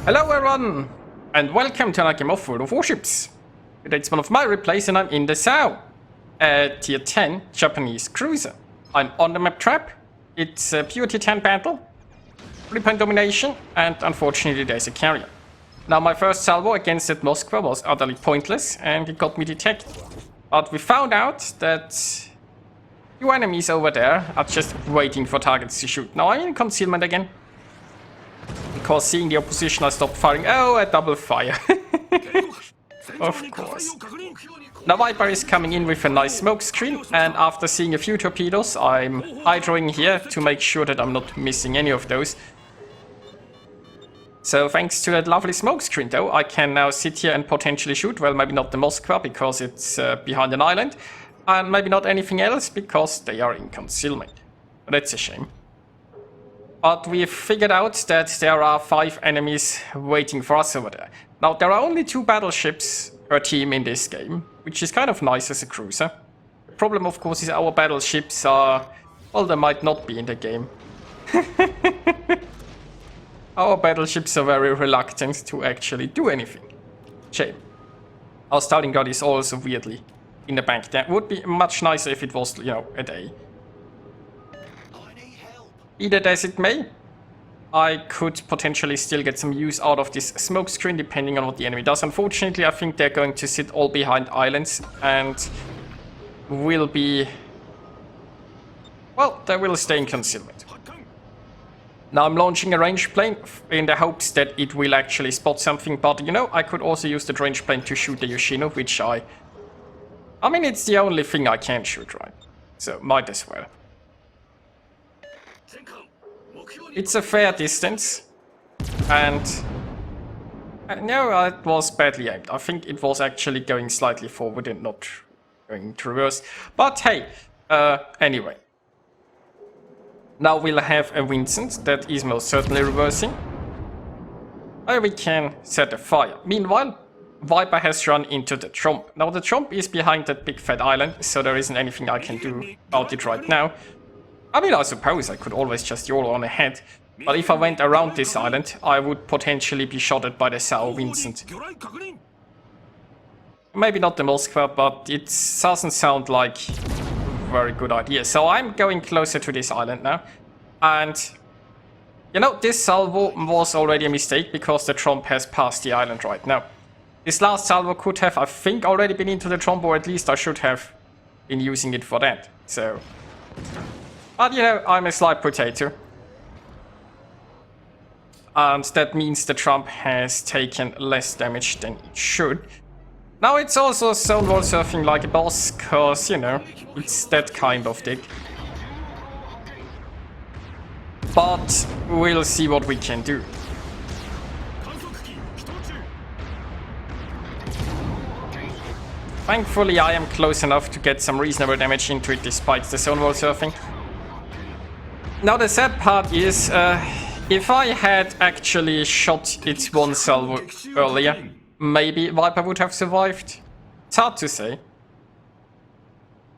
Hello everyone, and welcome to another game of World of Warships. Today it's one of my replays and I'm in the Sao, a tier 10 Japanese cruiser. I'm on the map Trap. It's a pure tier 10 battle, 3-point domination, and unfortunately there's a carrier. Now my first salvo against that Moskva was utterly pointless and it got me detected. But we found out that few enemies over there are just waiting for targets to shoot. Now I'm in concealment again. Because seeing the opposition, I stopped firing. Oh, a double fire. Of course. Now Viper is coming in with a nice smoke screen, and after seeing a few torpedoes, I'm hydroing here to make sure that I'm not missing any of those. So thanks to that lovely smoke screen though, I can now sit here and potentially shoot. Well, maybe not the Moskva because it's behind an island, and maybe not anything else because they are in concealment. But that's a shame. But we've figured out that there are 5 enemies waiting for us over there. Now, there are only 2 battleships per team in this game, which is kind of nice as a cruiser. The problem, of course, is our battleships are... well, they might not be in the game. Our battleships are very reluctant to actually do anything. Shame. Our Stalingrad is also weirdly in the bank. That would be much nicer if it was, you know, a day. Either as it may, I could potentially still get some use out of this smoke screen depending on what the enemy does. Unfortunately, I think they're going to sit all behind islands and will be... well, they will stay in concealment. Now I'm launching a range plane in the hopes that it will actually spot something, but you know, I could also use the range plane to shoot the Yoshino, which I mean, it's the only thing I can shoot, right? So, might as well. It's a fair distance, and no, it was badly aimed. I think it was actually going slightly forward and not going to reverse. But hey, anyway. Now we'll have a Vincent that is most certainly reversing. Where we can set a fire. Meanwhile, Viper has run into the Tromp. Now the Tromp is behind that big fat island, so there isn't anything I can do about it right now. I mean, I suppose I could always just YOLO on ahead, but if I went around this island, I would potentially be shotted by the Sao Vincent. Maybe not the Moskva, but it doesn't sound like a very good idea. So I'm going closer to this island now, and you know, this salvo was already a mistake because the Tromp has passed the island right now. This last salvo could have, I think, already been into the Tromp, or at least I should have been using it for that. So... but you know, I'm a slight potato. And that means the Trump has taken less damage than it should. Now it's also zone wall surfing like a boss, cause, you know, it's that kind of dig. But we'll see what we can do. Thankfully I am close enough to get some reasonable damage into it despite the zone wall surfing. Now the sad part is, if I had actually shot its one salvo earlier, maybe Viper would have survived. It's hard to say.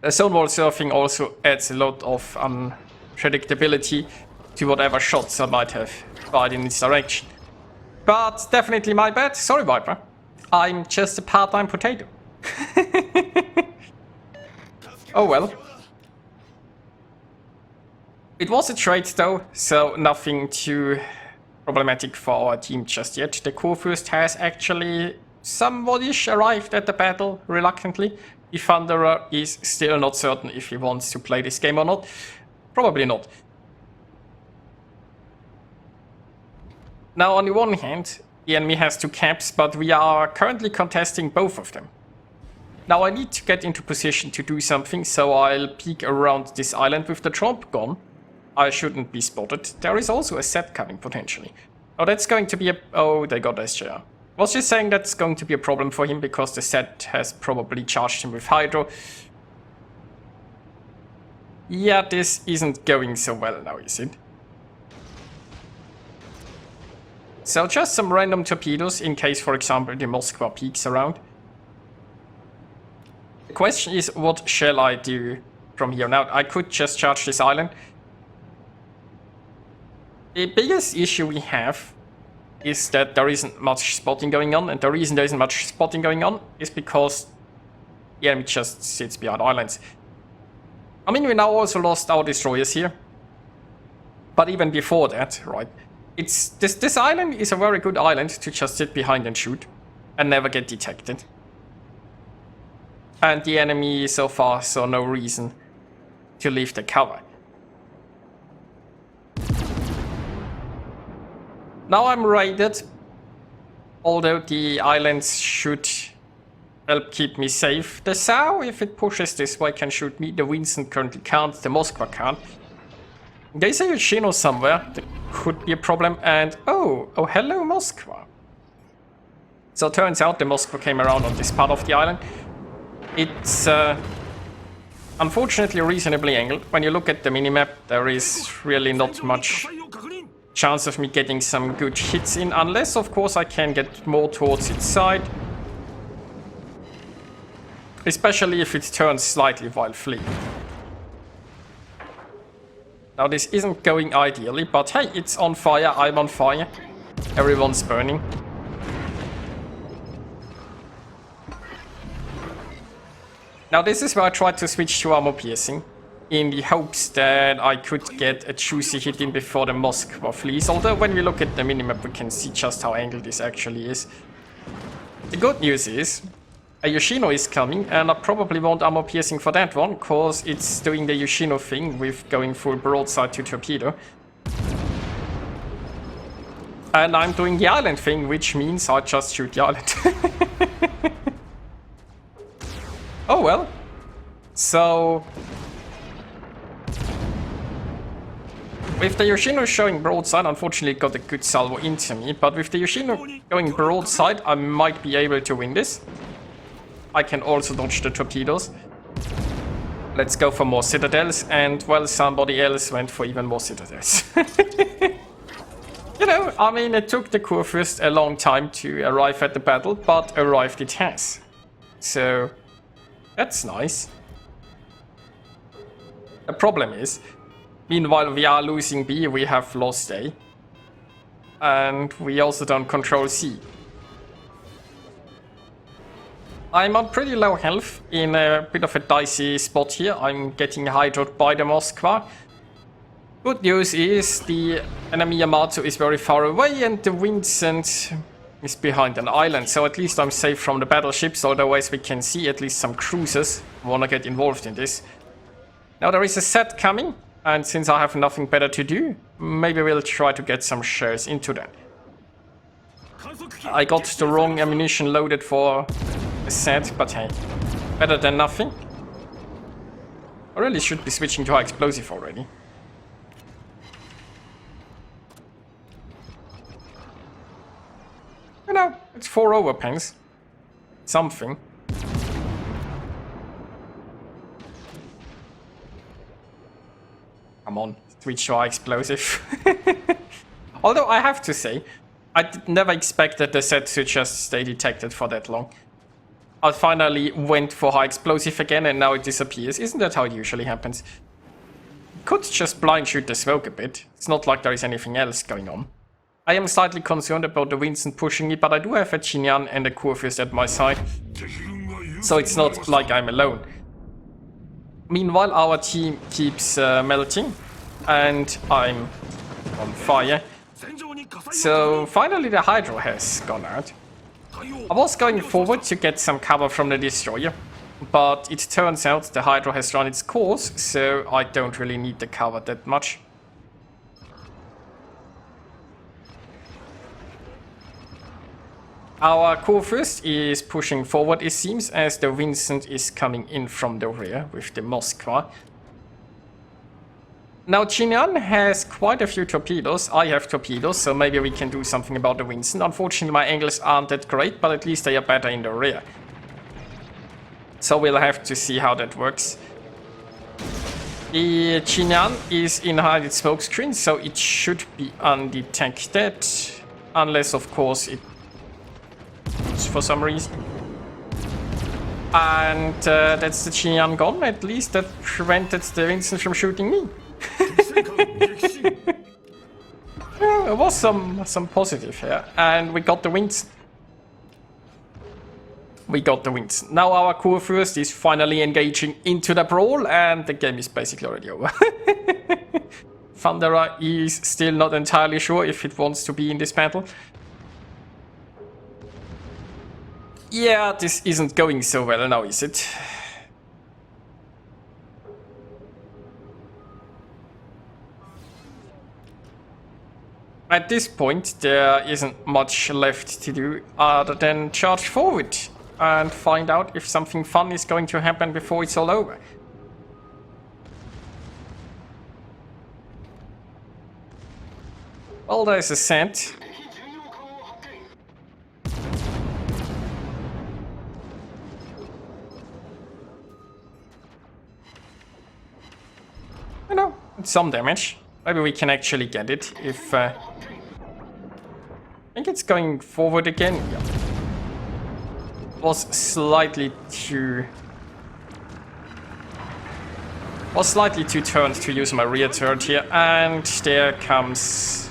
The zone wall surfing also adds a lot of unpredictability to whatever shots I might have fired in its direction. But definitely my bad. Sorry, Viper. I'm just a part-time potato. Oh well. It was a trade though, so nothing too problematic for our team just yet. The Kurfürst has actually somewhat-ish arrived at the battle, reluctantly. The Thunderer is still not certain if he wants to play this game or not. Probably not. Now on the one hand, the enemy has 2 caps, but we are currently contesting both of them. Now I need to get into position to do something, so I'll peek around this island with the Tromp gone. I shouldn't be spotted. There is also a set coming, potentially. Oh, that's going to be a... oh, they got SJR. I was just saying that's going to be a problem for him, because the set has probably charged him with Hydro. Yeah, this isn't going so well now, is it? So just some random torpedoes, in case, for example, the Moskva peeks around. The question is, what shall I do from here? Now, I could just charge this island. The biggest issue we have is that there isn't much spotting going on, and the reason there isn't much spotting going on is because the enemy just sits behind islands. I mean, we now also lost our destroyers here, but even before that, right? This island is a very good island to just sit behind and shoot, and never get detected. And the enemy so far saw no reason to leave the cover. Now I'm raided, although the islands should help keep me safe. The Sao, if it pushes this way, can shoot me. The Vincent currently can't, the Moskva can't. There's a Yoshino somewhere, that could be a problem, and oh, hello Moskva. So it turns out the Moskva came around on this part of the island. It's unfortunately reasonably angled. When you look at the minimap, there is really not much chance of me getting some good hits in, unless of course I can get more towards its side. Especially if it turns slightly while fleeing. Now this isn't going ideally, but hey, it's on fire, I'm on fire. Everyone's burning. Now this is where I tried to switch to armor piercing, in the hopes that I could get a juicy hit in before the Moskva flees. Although when we look at the minimap, we can see just how angled this actually is. The good news is, a Yoshino is coming, and I probably won't armor piercing for that one, cause it's doing the Yoshino thing with going full broadside to torpedo. And I'm doing the island thing, which means I just shoot the island. Oh well. So with the Yoshino showing broadside, unfortunately it got a good salvo into me, but with the Yoshino going broadside, I might be able to win this. I can also dodge the torpedoes. Let's go for more citadels, and well, somebody else went for even more citadels. You know, I mean, it took the Kurfürst a long time to arrive at the battle, but arrived it has. So, that's nice. The problem is, meanwhile we are losing B, we have lost A. And we also don't control C. I'm on pretty low health, in a bit of a dicey spot here. I'm getting hydroed by the Moskva. Good news is the enemy Yamato is very far away and the Vincent is behind an island. So at least I'm safe from the battleships, although as we can see, at least some cruisers wanna get involved in this. Now there is a set coming, and since I have nothing better to do, maybe we'll try to get some shares into that. I got the wrong ammunition loaded for a set, but hey, better than nothing. I really should be switching to high explosive already. You know, it's 4 overpens. Something. Come on, switch to high explosive. Although I have to say, I never expected the set to just stay detected for that long. I finally went for high explosive again and now it disappears. Isn't that how it usually happens? Could just blind shoot the smoke a bit. It's not like there is anything else going on. I am slightly concerned about the Vincent pushing me, but I do have a Chinyan and a Kurfürst at my side. So it's not like I'm alone. Meanwhile, our team keeps melting and I'm on fire. So finally the Hydro has gone out. I was going forward to get some cover from the destroyer, but it turns out the Hydro has run its course, so I don't really need the cover that much. Our Kurfürst is pushing forward, it seems, as the Vincent is coming in from the rear with the Moskva. Now Chinyan has quite a few torpedoes. I have torpedoes, so maybe we can do something about the Vincent. Unfortunately, my angles aren't that great, but at least they are better in the rear. So we'll have to see how that works. The Chinyan is behind its smokescreen, so it should be undetected. Unless, of course, it for some reason. And that's the Chinyan gone. At least that prevented the Vincent from shooting me. there was some positive here, and we got the wins. We got the wins. Now our Kurfürst is finally engaging into the brawl, and the game is basically already over. Thunderer is still not entirely sure if it wants to be in this battle. Yeah, this isn't going so well now, is it? At this point, there isn't much left to do other than charge forward and find out if something fun is going to happen before it's all over. Well, there's a scent. I know, it's some damage. Maybe we can actually get it if... I think it's going forward again. Yeah. Was slightly too turned to use my rear turret here, and there comes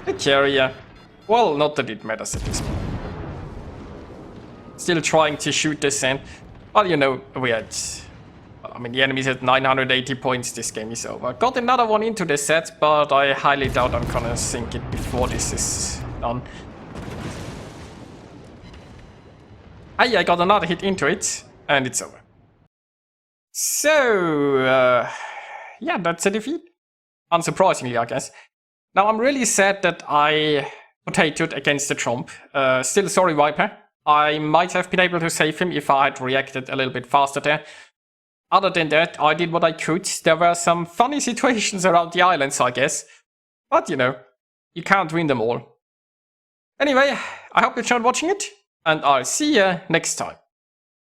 the carrier. Well, not that it matters at this point. Still trying to shoot this in. Well, you know, we had... I mean, the enemy's at 980 points, this game is over. Got another one into the set, but I highly doubt I'm gonna sink it before this is done. Hey, I got another hit into it, and it's over. So, yeah, that's a defeat. Unsurprisingly, I guess. Now, I'm really sad that I potatoed against the Trump. Still sorry, Viper. I might have been able to save him if I had reacted a little bit faster there. Other than that, I did what I could. There were some funny situations around the islands, I guess. But, you know, you can't win them all. Anyway, I hope you enjoyed watching it, and I'll see you next time.